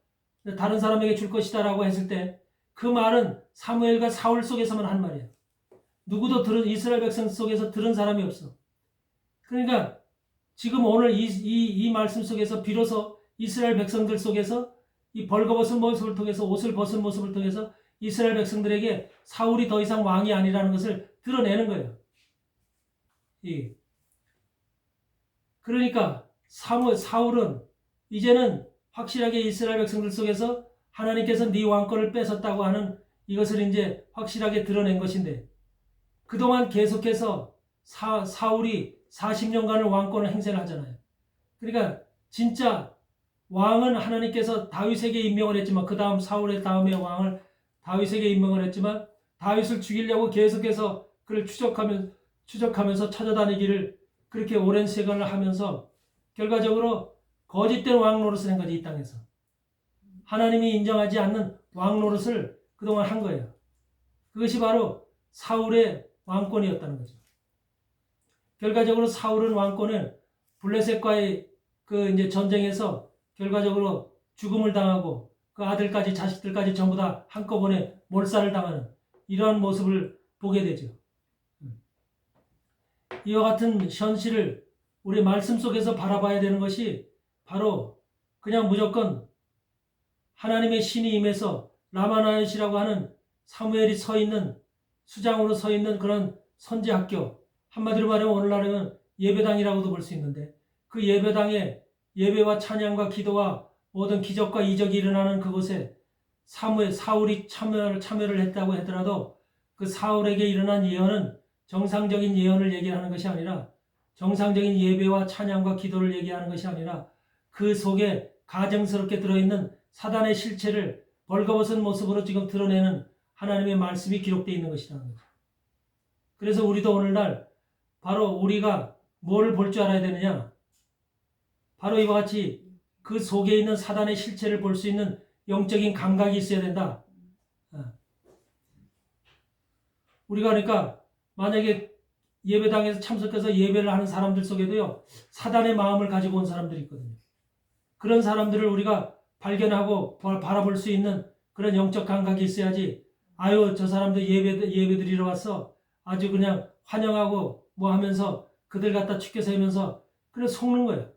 S1: 다른 사람에게 줄 것이다 라고 했을 때 그 말은 사무엘과 사울 속에서만 한 말이에요. 누구도 이스라엘 백성 속에서 들은 사람이 없어. 그러니까 지금 오늘 이 말씀 속에서 비로소 이스라엘 백성들 속에서 이 벌거벗은 모습을 통해서 옷을 벗은 모습을 통해서 이스라엘 백성들에게 사울이 더 이상 왕이 아니라는 것을 드러내는 거예요. 그러니까 사울은 이제는 확실하게 이스라엘 백성들 속에서 하나님께서 네 왕권을 뺏었다고 하는 이것을 이제 확실하게 드러낸 것인데 그동안 계속해서 사울이 40년간을 왕권을 행세를 하잖아요. 그러니까 진짜 왕은 하나님께서 다윗에게 임명을 했지만 그 다음 사울의 다음에 왕을 다윗에게 임명을 했지만 다윗을 죽이려고 계속해서 그를 추적하면서 찾아다니기를 그렇게 오랜 시간을 하면서 결과적으로 거짓된 왕 노릇을 한 거지 이 땅에서. 하나님이 인정하지 않는 왕 노릇을 그동안 한 거예요. 그것이 바로 사울의 왕권이었다는 거죠. 결과적으로 사울은 왕권을 블레셋과의 그 이제 전쟁에서 결과적으로 죽음을 당하고 그 아들까지 자식들까지 전부 다 한꺼번에 몰살을 당하는 이러한 모습을 보게 되죠. 이와 같은 현실을 우리 말씀 속에서 바라봐야 되는 것이 바로 그냥 무조건 하나님의 신이 임해서 라마나요시라고 하는 사무엘이 서 있는 수장으로 서 있는 그런 선지학교, 한마디로 말하면 오늘날은 예배당이라고도 볼 수 있는데, 그 예배당에 예배와 찬양과 기도와 모든 기적과 이적이 일어나는 그곳에 사울이 참여를 했다고 하더라도 그 사울에게 일어난 예언은 정상적인 예언을 얘기하는 것이 아니라, 정상적인 예배와 찬양과 기도를 얘기하는 것이 아니라, 그 속에 가정스럽게 들어있는 사단의 실체를 벌거벗은 모습으로 지금 드러내는 하나님의 말씀이 기록되어 있는 것이라는 거죠. 그래서 우리도 오늘날 바로 우리가 뭘 볼 줄 알아야 되느냐? 바로 이와 같이 그 속에 있는 사단의 실체를 볼 수 있는 영적인 감각이 있어야 된다. 우리가 그러니까 만약에 예배당에서 참석해서 예배를 하는 사람들 속에도요, 사단의 마음을 가지고 온 사람들이 있거든요. 그런 사람들을 우리가 발견하고 바라볼 수 있는 그런 영적 감각이 있어야지, 아유, 저 사람도 예배 드리러 왔어, 아주 그냥 환영하고 뭐 하면서 그들 갖다 축켜 세우면서 그래 속는 거예요.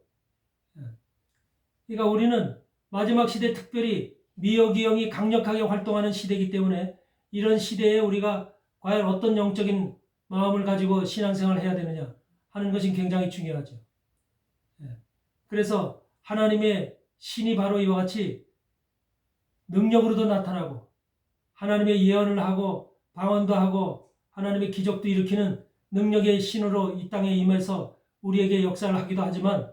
S1: 그러니까 우리는 마지막 시대, 특별히 미여기형이 강력하게 활동하는 시대이기 때문에 이런 시대에 우리가 과연 어떤 영적인 마음을 가지고 신앙생활을 해야 되느냐 하는 것이 굉장히 중요하죠. 그래서 하나님의 신이 바로 이와 같이 능력으로도 나타나고 하나님의 예언을 하고 방언도 하고 하나님의 기적도 일으키는 능력의 신으로 이 땅에 임해서 우리에게 역사를 하기도 하지만,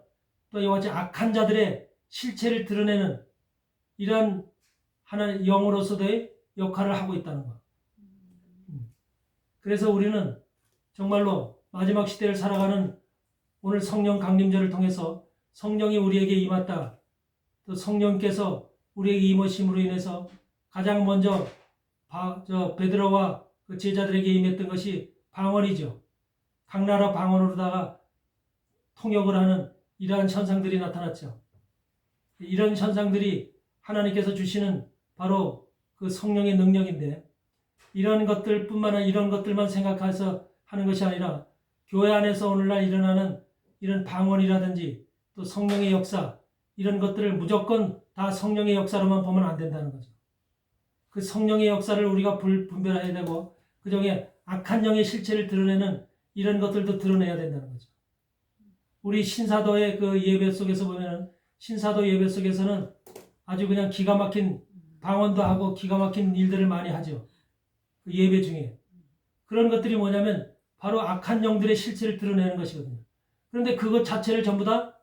S1: 또 이와 같이 악한 자들의 실체를 드러내는 이러한 하나님의 영으로서도의 역할을 하고 있다는 것. 그래서 우리는 정말로 마지막 시대를 살아가는 오늘 성령 강림절을 통해서 성령이 우리에게 임했다, 또 성령께서 우리에게 임하심으로 인해서 가장 먼저 베드로와 그 제자들에게 임했던 것이 방언이죠. 각 나라 방언으로다가 통역을 하는 이러한 현상들이 나타났죠. 이런 현상들이 하나님께서 주시는 바로 그 성령의 능력인데, 이런 것들뿐만 아니라 이런 것들만 생각해서 하는 것이 아니라 교회 안에서 오늘날 일어나는 이런 방언이라든지 또 성령의 역사, 이런 것들을 무조건 다 성령의 역사로만 보면 안 된다는 거죠. 그 성령의 역사를 우리가 분별해야 되고, 그 중에 악한 영의 실체를 드러내는 이런 것들도 드러내야 된다는 거죠. 우리 신사도의 그 예배 속에서 보면은, 신사도 예배 속에서는 아주 그냥 기가 막힌 방언도 하고 기가 막힌 일들을 많이 하죠. 그 예배 중에. 그런 것들이 뭐냐면 바로 악한 영들의 실체를 드러내는 것이거든요. 그런데 그것 자체를 전부 다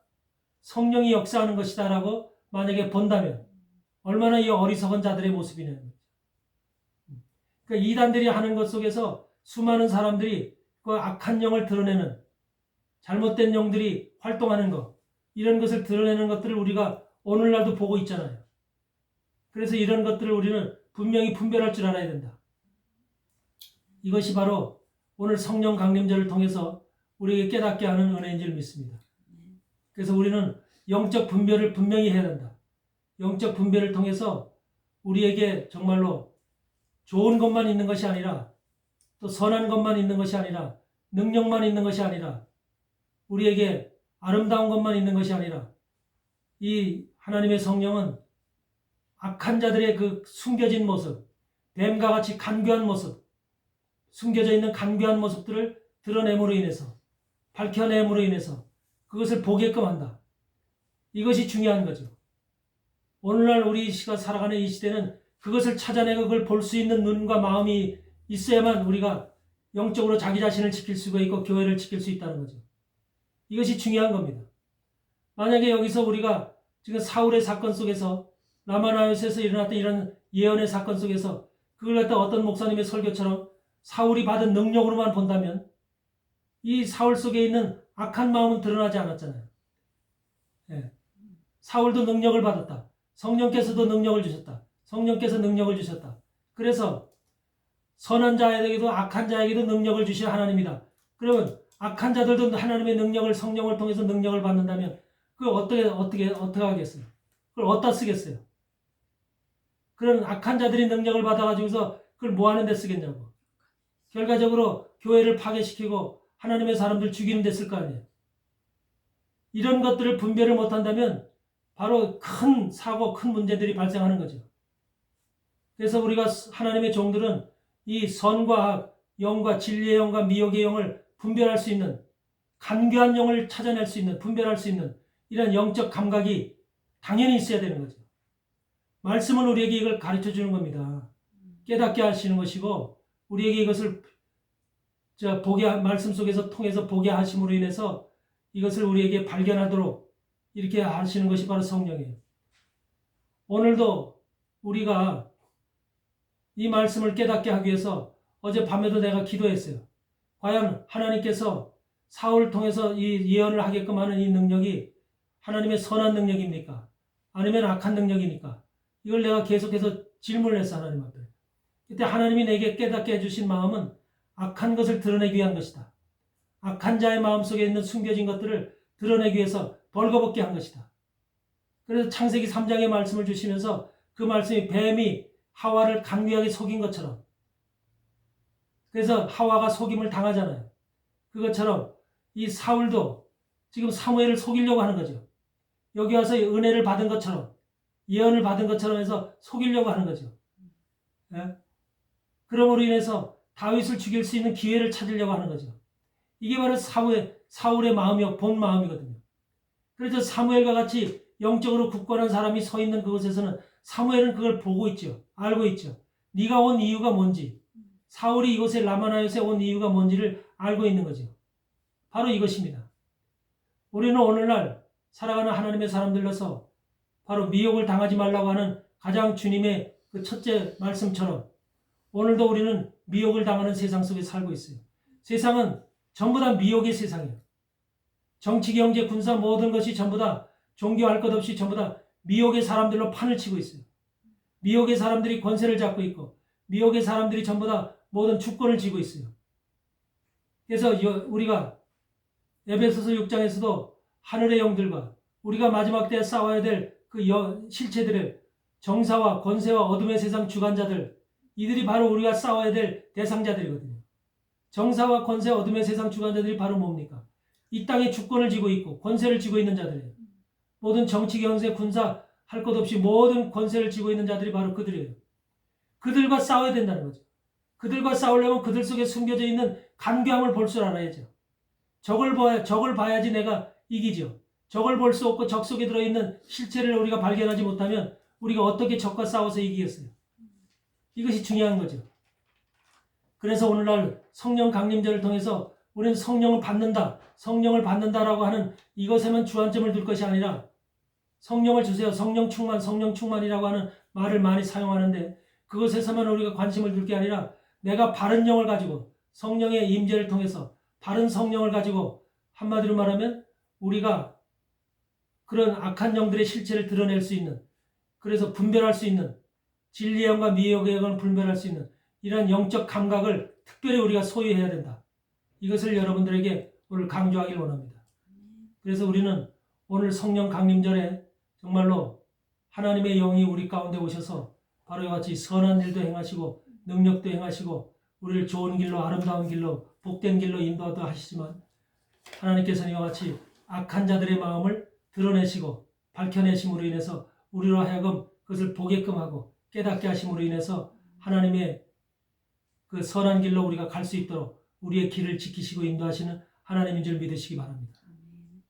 S1: 성령이 역사하는 것이다라고 만약에 본다면 얼마나 이 어리석은 자들의 모습이냐는 거죠. 그러니까 이단들이 하는 것 속에서 수많은 사람들이 그 악한 영을 드러내는, 잘못된 영들이 활동하는 것, 이런 것을 드러내는 것들을 우리가 오늘날도 보고 있잖아요. 그래서 이런 것들을 우리는 분명히 분별할 줄 알아야 된다. 이것이 바로 오늘 성령 강림절을 통해서 우리에게 깨닫게 하는 은혜인 줄 믿습니다. 그래서 우리는 영적 분별을 분명히 해야 된다. 영적 분별을 통해서 우리에게 정말로 좋은 것만 있는 것이 아니라, 또 선한 것만 있는 것이 아니라, 능력만 있는 것이 아니라, 우리에게 아름다운 것만 있는 것이 아니라, 이 하나님의 성령은 악한 자들의 그 숨겨진 모습, 뱀과 같이 간교한 모습, 숨겨져 있는 간교한 모습들을 드러냄으로 인해서, 밝혀냄으로 인해서 그것을 보게끔 한다. 이것이 중요한 거죠. 오늘날 우리가 살아가는 이 시대는 그것을 찾아내고 그걸 볼 수 있는 눈과 마음이 있어야만 우리가 영적으로 자기 자신을 지킬 수가 있고 교회를 지킬 수 있다는 거죠. 이것이 중요한 겁니다. 만약에 여기서 우리가 지금 사울의 사건 속에서, 라마나요스에서 일어났던 이런 예언의 사건 속에서 그걸 갖다 어떤 목사님의 설교처럼 사울이 받은 능력으로만 본다면 이 사울 속에 있는 악한 마음은 드러나지 않았잖아요. 예. 사울도 능력을 받았다. 성령께서도 능력을 주셨다. 성령께서 능력을 주셨다. 그래서 선한 자에게도 악한 자에게도 능력을 주신 하나님이다. 그러면 악한 자들도 하나님의 능력을, 성령을 통해서 능력을 받는다면 그걸 어떻게 하겠어요? 그걸 어디다 쓰겠어요? 그런 악한 자들이 능력을 받아가지고서 그걸 뭐 하는 데 쓰겠냐고. 결과적으로 교회를 파괴시키고 하나님의 사람들 죽이는 데 쓸 거 아니에요. 이런 것들을 분별을 못한다면 바로 큰 사고, 큰 문제들이 발생하는 거죠. 그래서 우리가 하나님의 종들은 이 선과 악, 영과 진리의 영과 미혹의 영을 분별할 수 있는, 간교한 영을 찾아낼 수 있는, 분별할 수 있는 이런 영적 감각이 당연히 있어야 되는 거죠. 말씀은 우리에게 이걸 가르쳐 주는 겁니다. 깨닫게 하시는 것이고 우리에게 이것을 말씀 속에서 통해서 보게 하심으로 인해서 이것을 우리에게 발견하도록 이렇게 하시는 것이 바로 성령이에요. 오늘도 우리가 이 말씀을 깨닫게 하기 위해서 어젯밤에도 내가 기도했어요. 과연 하나님께서 사울을 통해서 이 예언을 하게끔 하는 이 능력이 하나님의 선한 능력입니까? 아니면 악한 능력입니까? 이걸 내가 계속해서 질문을 했어, 하나님 앞에. 그때 하나님이 내게 깨닫게 해주신 마음은 악한 것을 드러내기 위한 것이다. 악한 자의 마음속에 있는 숨겨진 것들을 드러내기 위해서 벌거벗게 한 것이다. 그래서 창세기 3장의 말씀을 주시면서 그 말씀이 뱀이 하와를 강미하게 속인 것처럼, 그래서 하와가 속임을 당하잖아요. 그것처럼 이 사울도 지금 사무엘을 속이려고 하는 거죠. 여기 와서 은혜를 받은 것처럼, 예언을 받은 것처럼 해서 속이려고 하는 거죠. 예? 그러므로 인해서 다윗을 죽일 수 있는 기회를 찾으려고 하는 거죠. 이게 바로 사울의 마음이요, 본 마음이거든요. 그래서 사무엘과 같이 영적으로 굳건한 사람이 서 있는 그곳에서는 사무엘은 그걸 보고 있죠. 알고 있죠. 네가 온 이유가 뭔지, 사울이 이곳에 라마나요스에 온 이유가 뭔지를 알고 있는 거죠. 바로 이것입니다. 우리는 오늘날 살아가는 하나님의 사람들로서 바로 미혹을 당하지 말라고 하는 가장 주님의 그 첫째 말씀처럼 오늘도 우리는 미혹을 당하는 세상 속에 살고 있어요. 세상은 전부 다 미혹의 세상이에요. 정치, 경제, 군사 모든 것이 전부 다 종교할 것 없이 전부 다 미혹의 사람들로 판을 치고 있어요. 미혹의 사람들이 권세를 잡고 있고 미혹의 사람들이 전부 다 모든 주권을 쥐고 있어요. 그래서 우리가 에베소서 6장에서도 하늘의 영들과 우리가 마지막 때에 싸워야 될 그 실체들을 정사와 권세와 어둠의 세상 주관자들, 이들이 바로 우리가 싸워야 될 대상자들이거든요. 정사와 권세, 어둠의 세상 주관자들이 바로 뭡니까? 이 땅에 주권을 쥐고 있고 권세를 쥐고 있는 자들이에요. 모든 정치, 경제, 군사 할 것 없이 모든 권세를 쥐고 있는 자들이 바로 그들이에요. 그들과 싸워야 된다는 거죠. 그들과 싸우려면 그들 속에 숨겨져 있는 간교함을 볼 줄 알아야죠. 적을 봐야지 내가 이기죠. 적을 볼 수 없고 적 속에 들어있는 실체를 우리가 발견하지 못하면 우리가 어떻게 적과 싸워서 이기겠어요? 이것이 중요한 거죠. 그래서 오늘날 성령 강림절을 통해서 우리는 성령을 받는다라고 하는 이것에만 주안점을 둘 것이 아니라 성령을 주세요. 성령 충만이라고 하는 말을 많이 사용하는데 그것에서만 우리가 관심을 둘 게 아니라 내가 바른 영을 가지고 성령의 임재를 통해서 바른 성령을 가지고 한마디로 말하면 우리가 그런 악한 영들의 실체를 드러낼 수 있는, 그래서 분별할 수 있는, 진리의 영과 미혹의 영을 분별할 수 있는 이런 영적 감각을 특별히 우리가 소유해야 된다. 이것을 여러분들에게 오늘 강조하길 원합니다. 그래서 우리는 오늘 성령 강림절에 정말로 하나님의 영이 우리 가운데 오셔서 바로 이와 같이 선한 일도 행하시고 능력도 행하시고 우리를 좋은 길로, 아름다운 길로, 복된 길로 인도하도 하시지만 하나님께서는 이와 같이 악한 자들의 마음을 드러내시고 밝혀내심으로 인해서 우리로 하여금 그것을 보게끔 하고 깨닫게 하심으로 인해서 하나님의 그 선한 길로 우리가 갈 수 있도록 우리의 길을 지키시고 인도하시는 하나님인 줄 믿으시기 바랍니다.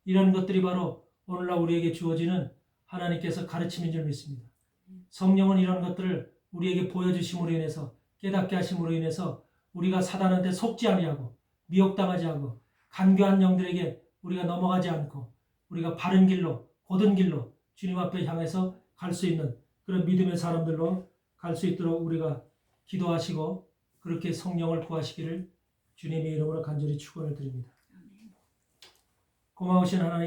S1: 이런 것들이 바로 오늘날 우리에게 주어지는 하나님께서 가르침인 줄 믿습니다. 성령은 이런 것들을 우리에게 보여주심으로 인해서 깨닫게 하심으로 인해서 우리가 사단한테 속지 아니하고 미혹당하지 않고 간교한 영들에게 우리가 넘어가지 않고 우리가 바른 길로, 곧은 길로 주님 앞에 향해서 갈 수 있는 그런 믿음의 사람들로 갈 수 있도록 우리가 기도하시고 그렇게 성령을 구하시기를 주님의 이름으로 간절히 축원을 드립니다. 고마우신 하나님